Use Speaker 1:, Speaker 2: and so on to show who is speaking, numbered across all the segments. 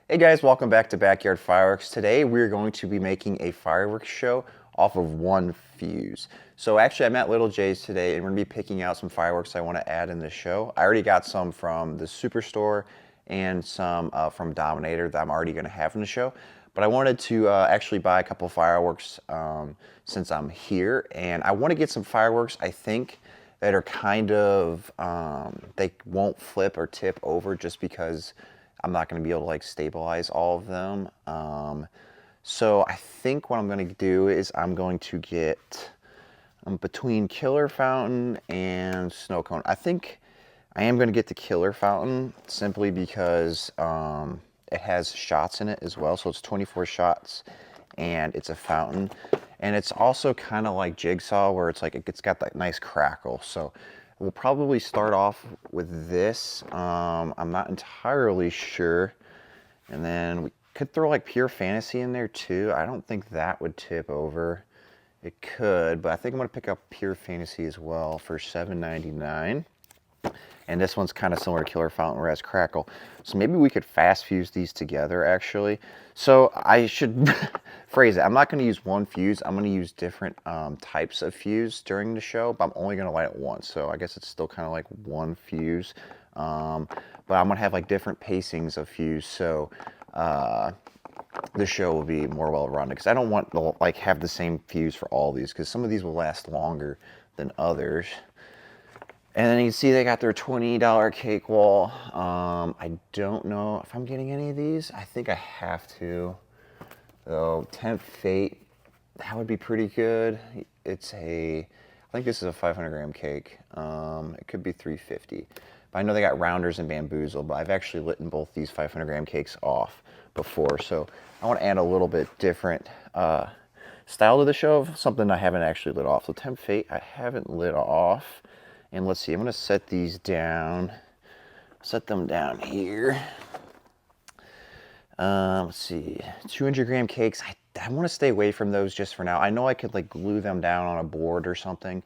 Speaker 1: Hey guys, welcome back to Backyard Fireworks. Today we're going to be making a fireworks show off of one fuse. So actually I'm at Little J's today and we're going to be picking out some fireworks I want to add in the show. I already got some from the Superstore and some from Dominator that I'm already going to have in the show. But I wanted to actually buy a couple fireworks since I'm here, and I want to get some fireworks I think that are kind of, they won't flip or tip over just because I'm not going to be able to like stabilize all of them. So I think what I'm going to do is I'm going to get between Killer Fountain and Snow Cone. I think I am going to get the Killer Fountain simply because it has shots in it as well. So it's 24 shots and it's a fountain. And it's also kind of like Jigsaw where it's like it's got that nice crackle. So we'll probably start off with this. I'm not entirely sure. And then we could throw like Pure Fantasy in there too. I don't think that would tip over. It could, but I think I'm going to pick up Pure Fantasy as well for $7.99. And this one's kind of similar to Killer Fountain where it has crackle. So maybe we could fast fuse these together actually. So I should phrase it. I'm not going to use one fuse. I'm going to use different types of fuse during the show, but I'm only going to light it once. So I guess it's still kind of like one fuse. But I'm going to have like different pacings of fuse. So the show will be more well-rounded because I don't want to like have the same fuse for all these because some of these will last longer than others. And then you can see they got their $20 cake wall. I don't know if I'm getting any of these. I think I have to. Though, Tempt Fate, that would be pretty good. It's I think this is a 500 gram cake. It could be 350. But I know they got Rounders and Bamboozle, but I've actually lit both these 500 gram cakes off before. So I want to add a little bit different style to the show, something I haven't actually lit off. So Tempt Fate, I haven't lit off. And let's see, I'm going to set these down. Set them down here. Let's see, 200 gram cakes. I want to stay away from those just for now. I know I could like glue them down on a board or something,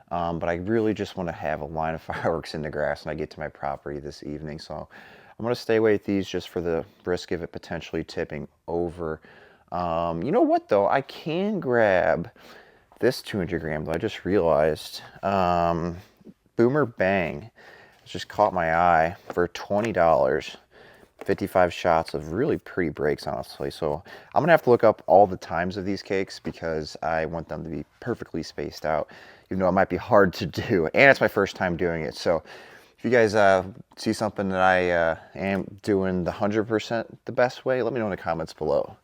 Speaker 1: but I really just want to have a line of fireworks in the grass when I get to my property this evening. So I'm going to stay away with these just for the risk of it potentially tipping over. You know what though? I can grab this 200 gram though. I just realized. Boomer Bang. It just caught my eye for $20. 55 shots of really pretty breaks, honestly. So I'm going to have to look up all the times of these cakes because I want them to be perfectly spaced out, even though it might be hard to do. And it's my first time doing it. So if you guys see something that I am doing the 100% the best way, let me know in the comments below.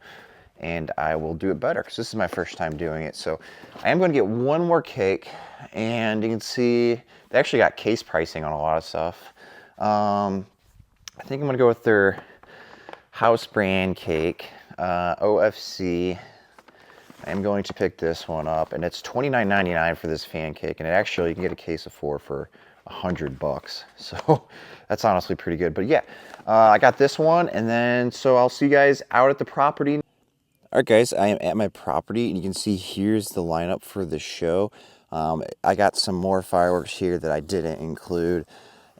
Speaker 1: And I will do it better because this is my first time doing it. So I am going to get one more cake, and you can see they actually got case pricing on a lot of stuff. I think I'm going to go with their house brand cake, OFC. I am going to pick this one up, and it's $29.99 for this fan cake, and it actually you can get a case of 4 for $100. So that's honestly pretty good. But yeah, I got this one, and then so I'll see you guys out at the property. All right, guys, I am at my property, and you can see here's the lineup for the show. I got some more fireworks here that I didn't include.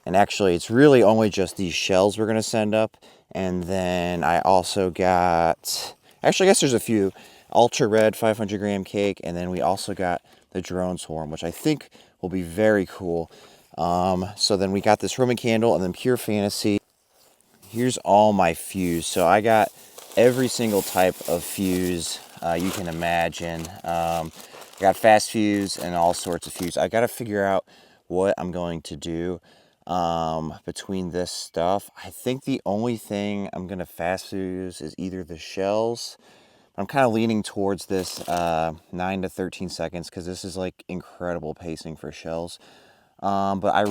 Speaker 1: And actually, it's really only just these shells we're going to send up. And then I also got, actually, I guess there's a few. Ultra Red 500 gram cake. And then we also got the drone swarm, which I think will be very cool. So then we got this Roman candle and then Pure Fantasy. Here's all my fuse. So I got every single type of fuse you can imagine. I got fast fuse and all sorts of fuse. I got to figure out what I'm going to do between this stuff. I think the only thing I'm going to fast fuse is either the shells. I'm kind of leaning towards this 9 to 13 seconds because this is like incredible pacing for shells. But I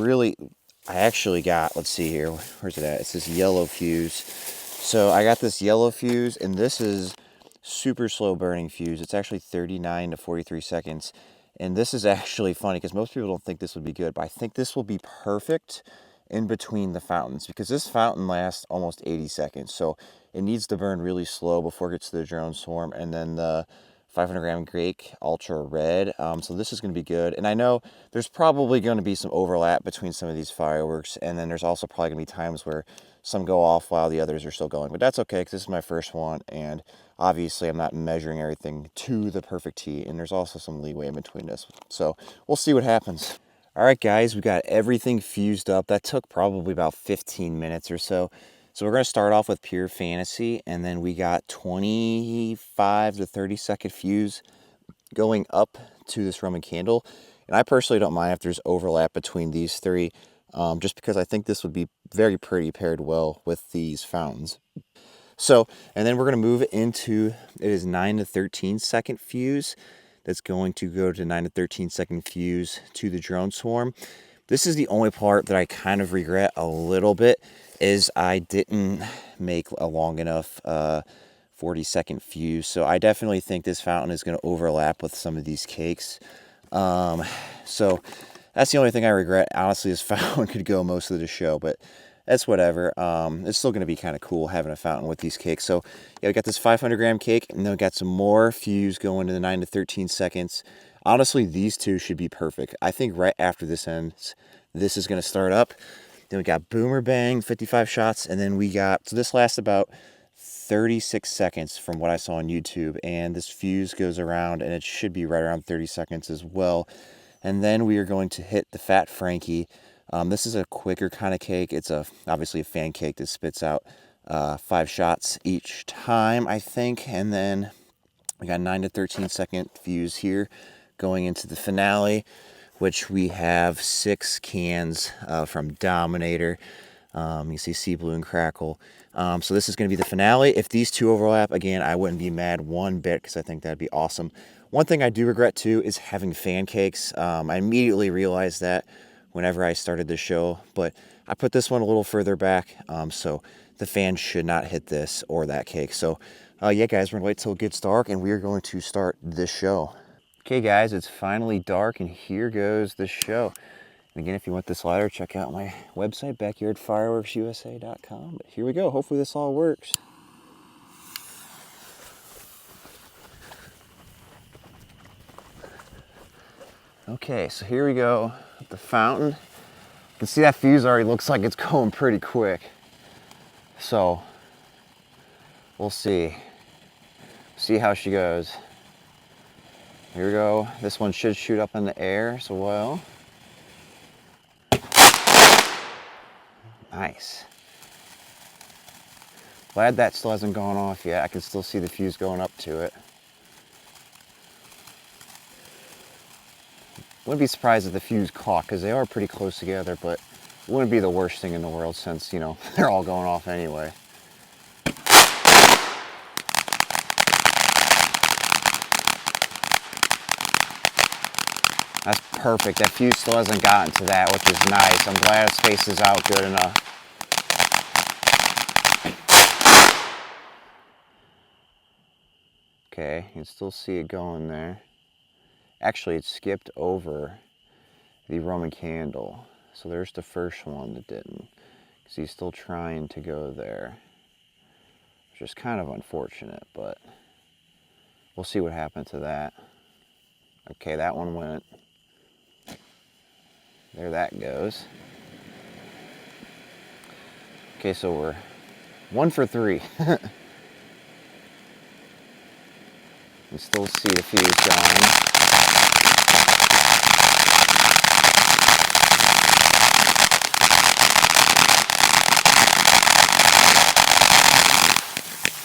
Speaker 1: actually got, let's see here, where's it at? It's this yellow fuse. So I got this yellow fuse, and this is super slow burning fuse. It's actually 39 to 43 seconds. And this is actually funny because most people don't think this would be good, but I think this will be perfect in between the fountains because this fountain lasts almost 80 seconds. So it needs to burn really slow before it gets to the drone swarm. And then the 500 gram cake, ultra red. So this is going to be good. And I know there's probably going to be some overlap between some of these fireworks, and then there's also probably going to be times where some go off while the others are still going. But that's okay, because this is my first one, and obviously I'm not measuring everything to the perfect T, and there's also some leeway in between this. So we'll see what happens. All right, guys, we got everything fused up. That took probably about 15 minutes or so. So we're going to start off with pure fantasy, and then we got 25 to 30 second fuse going up to this Roman candle. And I personally don't mind if there's overlap between these three, just because I think this would be very pretty paired well with these fountains. So, and then we're going to move into, it is 9 to 13 second fuse. That's going to go to 9 to 13 second fuse to the drone swarm. This is the only part that I kind of regret a little bit, is I didn't make a long enough 40-second fuse. So I definitely think this fountain is going to overlap with some of these cakes. So that's the only thing I regret. Honestly, this fountain could go most of the show, but that's whatever. It's still going to be kind of cool having a fountain with these cakes. So yeah, we got this 500 gram cake, and then we got some more fuse going to the 9 to 13 seconds. Honestly, these two should be perfect. I think right after this ends, this is going to start up. Then we got Boomer Bang, 55 shots, and then we got, so this lasts about 36 seconds from what I saw on YouTube, and this fuse goes around, and it should be right around 30 seconds as well. And then we are going to hit the Fat Frankie. This is a quicker kind of cake. It's obviously a fan cake that spits out 5 shots each time, I think. And then we got 9 to 13 second fuse here going into the finale, which we have 6 cans from Dominator. You see Sea Blue and Crackle. So this is going to be the finale. If these two overlap, again, I wouldn't be mad one bit, because I think that'd be awesome. One thing I do regret too is having fan cakes. I immediately realized that whenever I started the show, but I put this one a little further back, so the fan should not hit this or that cake. So yeah, guys, we're gonna wait till it gets dark, and we are going to start this show. Okay, guys, it's finally dark, and here goes the show. And again, if you want this lighter, check out my website, backyardfireworksusa.com. But here we go. Hopefully this all works. Okay, so here we go at the fountain. You can see that fuse already looks like it's going pretty quick. So we'll see. See how she goes. Here we go. This one should shoot up in the air as well. Nice. Glad that still hasn't gone off yet. I can still see the fuse going up to it. Wouldn't be surprised if the fuse caught, because they are pretty close together, but it wouldn't be the worst thing in the world, since, you know, they're all going off anyway. That's perfect. That fuse still hasn't gotten to that, which is nice. I'm glad it spaces out good enough. Okay, you can still see it going there. Actually, it skipped over the Roman candle. So there's the first one that didn't, because he's still trying to go there, which is kind of unfortunate, but we'll see what happened to that. Okay, that one went. There that goes. Okay, so we're 1 for 3. You can still see the fuse going.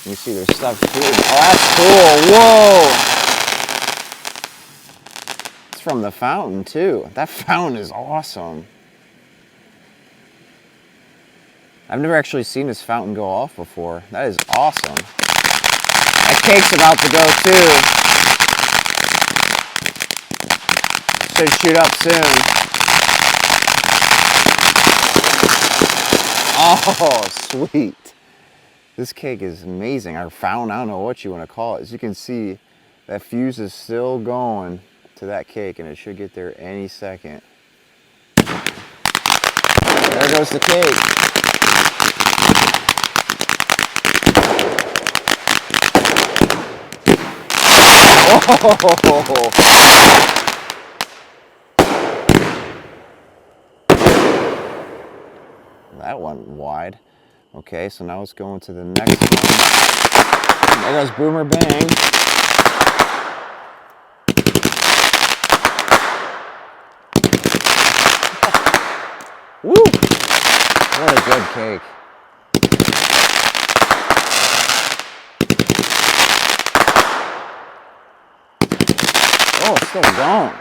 Speaker 1: You see there's stuff too. Oh, that's cool. Whoa! It's from the fountain too. That fountain is awesome. I've never actually seen this fountain go off before. That is awesome. That cake's about to go too. Should shoot up soon. Oh, sweet. This cake is amazing. Our fountain, I don't know what you want to call it. As you can see, that fuse is still going to that cake, and it should get there any second. There goes the cake. Oh! That went wide. Okay, so now let's go into the next one. There goes Boomer Bang. Woo! What a good cake. Oh, it's still going.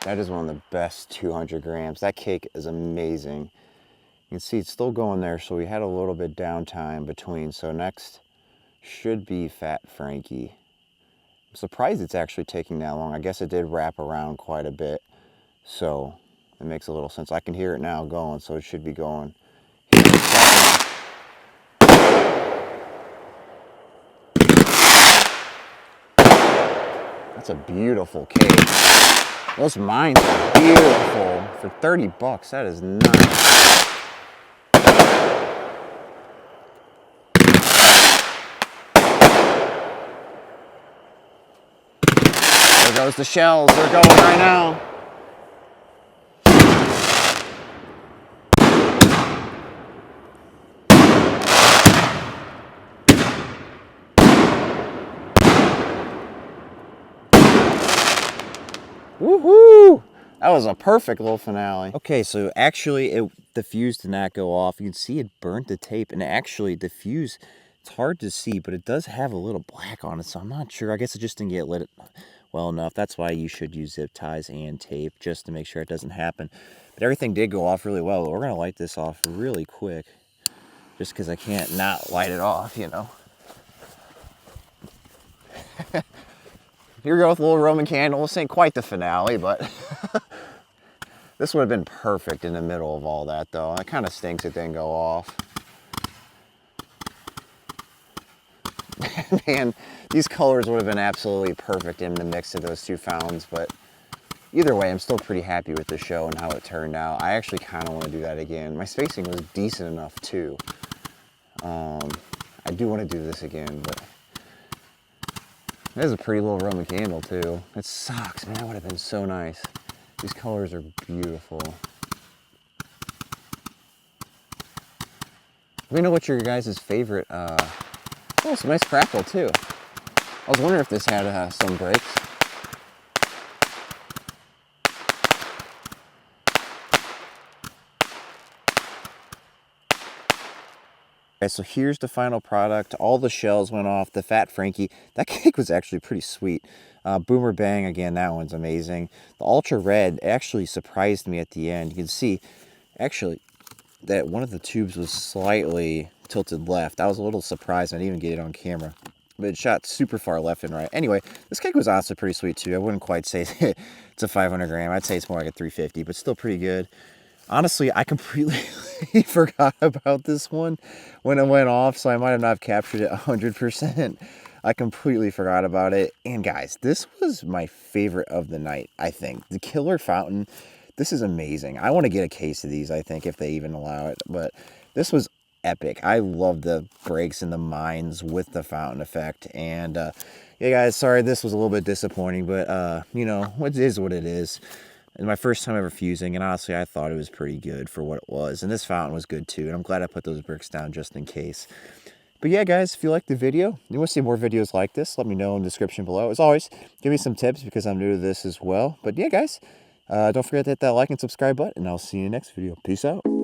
Speaker 1: That is one of the best 200 grams. That cake is amazing. You can see it's still going there, so we had a little bit downtime between. So next should be Fat Frankie. I'm surprised it's actually taking that long. I guess it did wrap around quite a bit, so it makes a little sense. I can hear it now going, so it should be going. That's a beautiful cake. Those mines are beautiful. For 30 bucks, that is nice. There goes the shells. They're going right now. Woohoo! That was a perfect little finale. Okay, so actually the fuse did not go off. You can see it burnt the tape, and actually the fuse, it's hard to see, but it does have a little black on it, so I'm not sure. I guess it just didn't get lit well enough. That's why you should use zip ties and tape, just to make sure it doesn't happen. But everything did go off really well. We're gonna light this off really quick, just because I can't not light it off, you know. Here we go with a little Roman candle. This ain't quite the finale, but this would have been perfect in the middle of all that, though. It kind of stinks it didn't go off. Man, these colors would have been absolutely perfect in the mix of those two fountains, but either way, I'm still pretty happy with the show and how it turned out. I actually kind of want to do that again. My spacing was decent enough, too. I do want to do this again, but that is a pretty little Roman candle, too. It sucks, man. That would have been so nice. These colors are beautiful. Let me know what your guys' favorite... oh, some nice crackle, too. I was wondering if this had some breaks. Okay, so here's the final product. All the shells went off. The Fat Frankie, that cake was actually pretty sweet. Boomer Bang, again, that one's amazing. The Ultra Red actually surprised me at the end. You can see, actually, that one of the tubes was slightly tilted left. I was a little surprised. I didn't even get it on camera. But it shot super far left and right. Anyway, this cake was honestly pretty sweet, too. I wouldn't quite say it's a 500 gram. I'd say it's more like a 350, but still pretty good. Honestly, I completely forgot about this one when it went off, so I might have not captured it 100%. I completely forgot about it. And guys, this was my favorite of the night, I think. The Killer Fountain, this is amazing. I want to get a case of these, I think, if they even allow it. But this was epic. I love the breaks and the mines with the fountain effect. And yeah, guys, sorry this was a little bit disappointing, but you know, it is what it is. It's my first time ever fusing, and honestly, I thought it was pretty good for what it was. And this fountain was good too, and I'm glad I put those bricks down just in case. But yeah, guys, if you liked the video, you want to see more videos like this, let me know in the description below. As always, give me some tips because I'm new to this as well. But yeah, guys, don't forget to hit that like and subscribe button, and I'll see you in the next video. Peace out.